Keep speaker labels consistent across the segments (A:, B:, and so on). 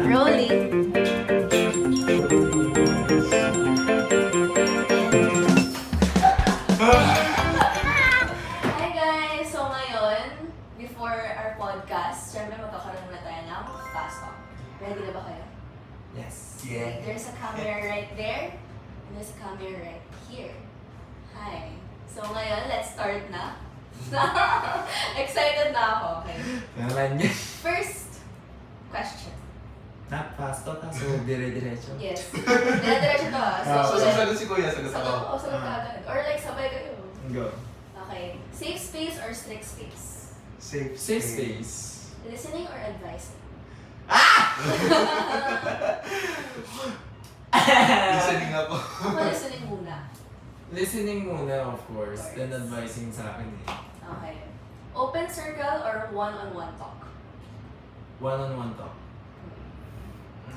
A: Rolling. Hi guys! So ngayon, before our podcast, syempre magkakaroon muna tayo ng fast talk. Ready na ba kayo?
B: Yes.
C: Yeah.
A: There's a camera right there, and there's a camera right here. Hi. So ngayon, let's start na. Excited na ako. Okay.
B: Naman yun.
A: First question.
B: Not fast talk, so dire-diretso.
A: Yes. Dire-diretso to ah.
C: So,
A: like,
C: sasagot si Kuya, sagot
A: sagot
C: ako.
A: o sagot ka agad. Or like sabay kayo.
B: Go.
A: Okay. Safe space or strict space?
C: Safe
B: Safe space.
A: Listening or advising?
C: Listening ako.
A: Ako listening muna.
B: Listening muna, of course. Then advising sa akin eh.
A: Okay. Open circle or one-on-one talk?
B: One-on-one talk.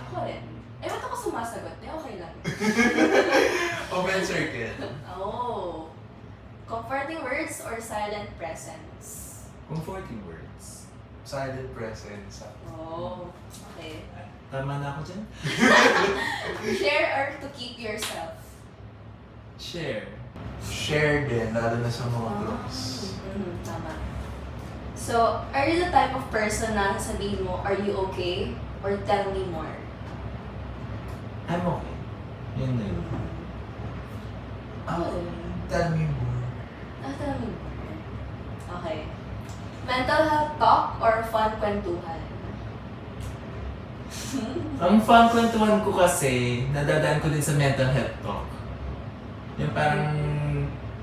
A: Ako rin. Eh, ba't ako sumasagot? Eh, okay lang.
C: Open circle.
A: Oh. Comforting words or silent presence?
B: Comforting words.
C: Silent presence.
A: Oh. Okay.
B: Tama na ako dyan?
A: Share or to keep yourself?
B: Share.
C: Share din, lalo na sa mga groups.
A: Tama. So, are you the type of person na sabihin mo, are you okay? Or tell me more?
B: I'm okay. Yun na yun.
C: Tell me more.
A: Tell me more. Okay. Mental health talk or fun kwentuhan?
B: Ang fun kwentuhan ko kasi, nadadaan ko din sa mental health talk. Yung parang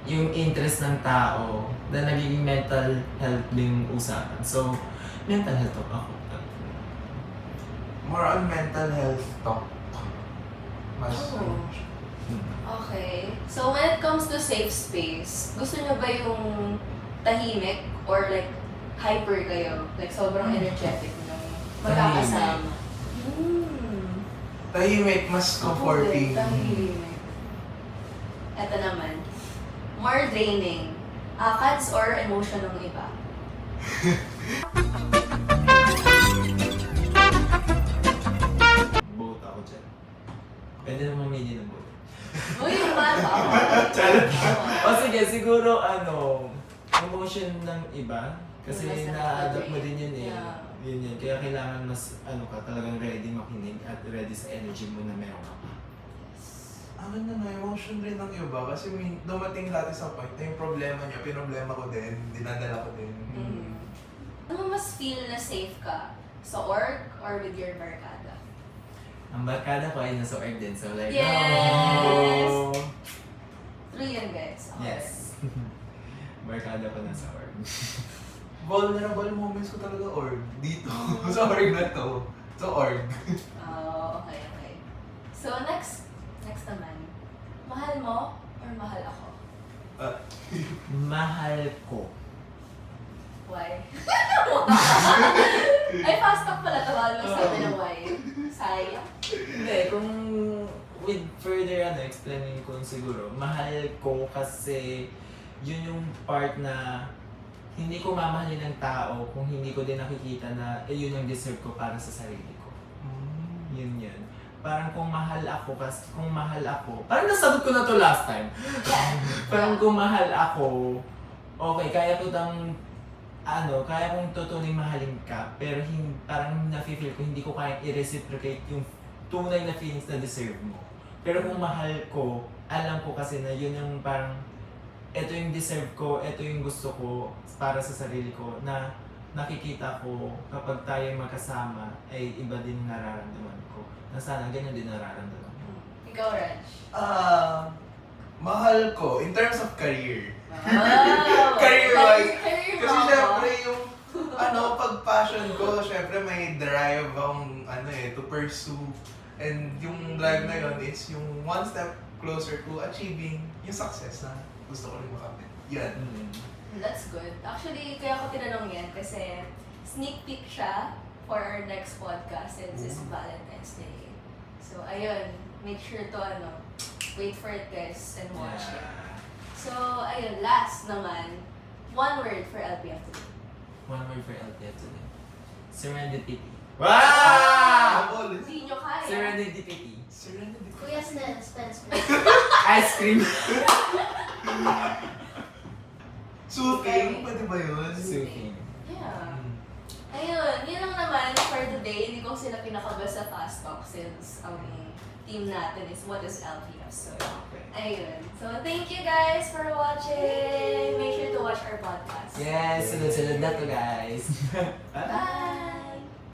B: yung interest ng tao na nagiging mental health din usapan. So, mental health talk ako.
C: More on mental health talk. Mas
A: Oh. Okay. So, when it comes to safe space, gusto nyo ba yung tahimik or like hyper kayo? Like sobrang energetic nung magkakasama?
C: tahimik, mas comforting.
A: Tahimik. Eto naman. More draining. Akads or emotion ng iba?
B: Both ako dyan. Pwede na mamili ng both.
A: Uy, yung bata.
B: O sige, siguro emotion ng iba. Kasi
A: Mas
B: na-adapt mo din yun eh.
A: Yeah.
B: Yun yun. Kaya kailangan mas talagang ready makinig at ready sa energy mo na meron ka.
C: Akin na emotion rin ng iba kasi may dumating dati sa point na yung problema niya, pinoblema ko din, dinadala ko din.
A: Ano mas feel na safe ka? Sa org or with your barkada?
B: Ang barkada ko ay nasa org din. So like,
A: Yes!
B: oh!
A: True yun, guys. Okay.
B: Yes. Barkada ko nasa org.
C: Vulnerable moments ko talaga org. Dito. Sa org na to. Sa org.
A: Oh, okay, okay. So, next naman. Mahal mo or mahal ako?
B: Mahal ko.
A: Why? Ay, fast talk pala. Tawag mo sabi ng why. Sayang.
B: Hindi, kung with further explaining ko siguro, mahal ko kasi yun yung part na hindi ko mamahalin ng tao kung hindi ko din nakikita na yun yung deserve ko para sa sarili ko. Yun yun. Parang kung mahal ako, parang nasagot ko na to last time. Parang kung mahal ako, okay, kaya kong tutuning mahalin ka, pero parang nafe-feel ko, hindi ko kaya i-reciprocate yung tunay na feelings na deserve mo. Pero kung mahal ko, alam ko kasi na yun yung parang, ito yung deserve ko, ito yung gusto ko para sa sarili ko, na nakikita ko kapag tayo magkasama, ay iba din nararamdaman ko. Na sana ganyan din nararamdaman ko.
A: Ikaw, Raj.
C: Mahal ko, in terms of career.
A: Oh!
C: Career-wise.
A: Career
C: Kasi
A: mo
C: syempre yung pag-passion ko, syempre may drive akong to pursue. And yung drive na yun is yung one step closer to achieving yung success na gusto ko rin makamit. Yan.
A: That's good. Actually, kaya ko tinanong yan kasi sneak peek siya for our next podcast since it's Valentine's Day. So, ayun. Make sure to wait for it guys and watch it. So, ayun. Last naman, one word for LPF today.
B: One word for LTF today. Serendipity.
C: Wow!
A: Spence.
B: Ice cream.
C: Soothing, pwede ba yun?
B: Soothing.
A: Yeah.
C: Mm.
A: Ayun, yun lang naman for today. Hindi ko sila pinakaba sa Fast Talk since team natin is What is LPF. So,
B: Okay.
A: ayun. So, thank you guys for watching. Make sure to watch our podcast.
B: Yes, sunod-sunod na to guys.
A: Bye!